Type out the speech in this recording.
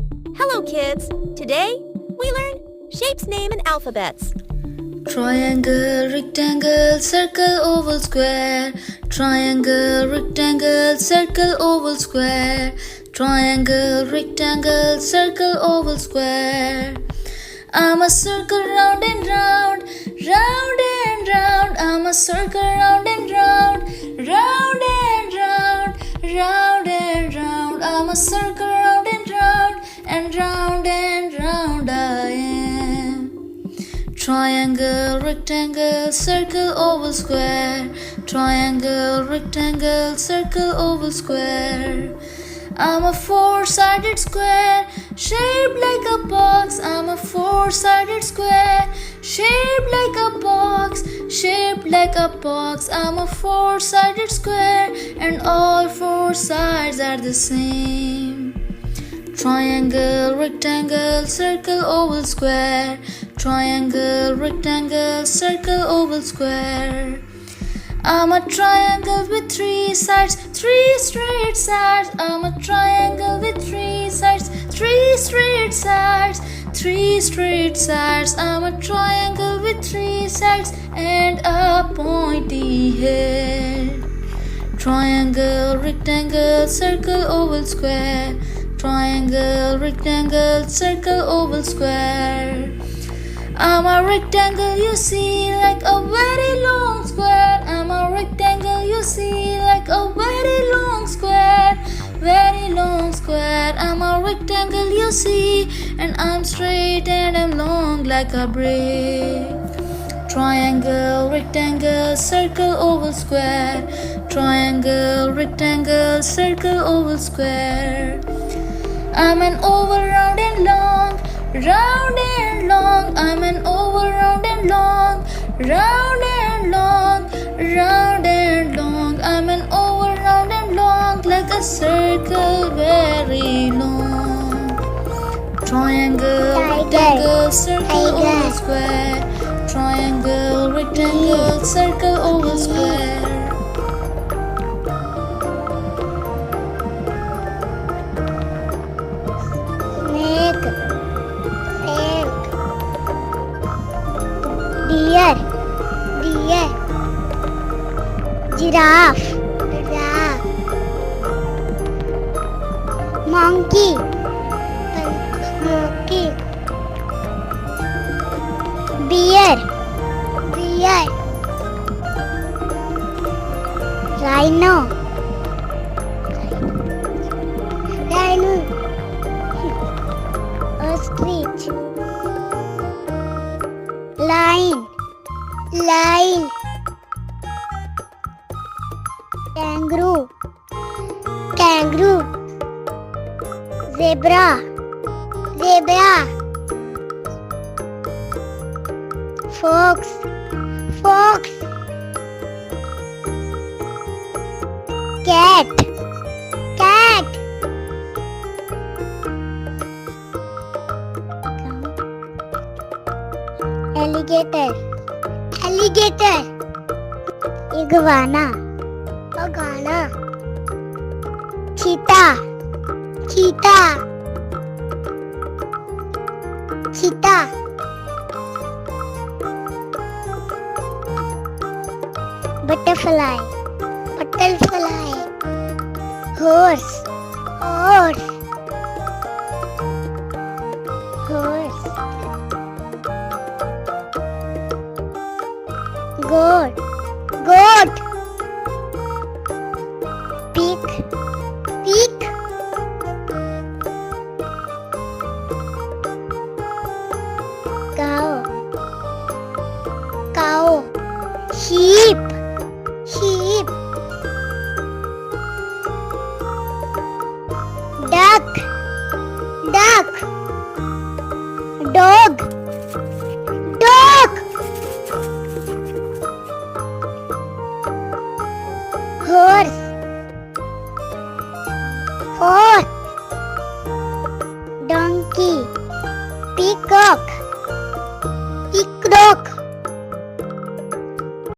Hello kids! Today we learn shapes, name and alphabets. Triangle, rectangle, circle, oval, square. Triangle, rectangle, circle, oval, square. Triangle, rectangle, circle, oval, square. I'm a circle round and round, round and round. I'm a circle round and round, round and round, round and round. I'm a circle round and round, and round I am. Triangle, rectangle, circle, oval, square. Triangle, rectangle, circle, oval, square. I'm a four-sided square, shaped like a box. I'm a four-sided square, shaped like a box, shaped like a box. I'm a four-sided square, and all four sides are the same. Triangle, rectangle, circle, oval, square. Triangle, rectangle, circle, oval, square. I'm a triangle with three sides, three straight sides. I'm a triangle with three sides, three straight sides, three straight sides. I'm a triangle with three sides and a pointy head. Triangle, rectangle, circle, oval, square. Triangle, rectangle, circle, oval, square. I'm a rectangle you see like a very long square. I'm a rectangle you see like a very long square, very long square. I'm a rectangle you see, and I'm straight and I'm long like a brick. Triangle, rectangle, circle, oval, square. Triangle, rectangle, circle, oval, square. I'm an oval round and long, round and long. I'm an oval round and long, round and long, round and long. I'm an oval round and long, like a circle very long. Triangle, rectangle, circle, oval, square. Triangle, rectangle, circle, oval, square. Deer, deer. Giraffe, giraffe. Monkey, monkey. Bear, bear. Rhino, rhino. Ostrich. Lion, lion. Kangaroo, kangaroo. Zebra, zebra. Fox, fox. Cat, cat. Alligator, alligator. Iguana, iguana. Cheetah, cheetah. Cheetah. Butterfly, butterfly. Horse, horse.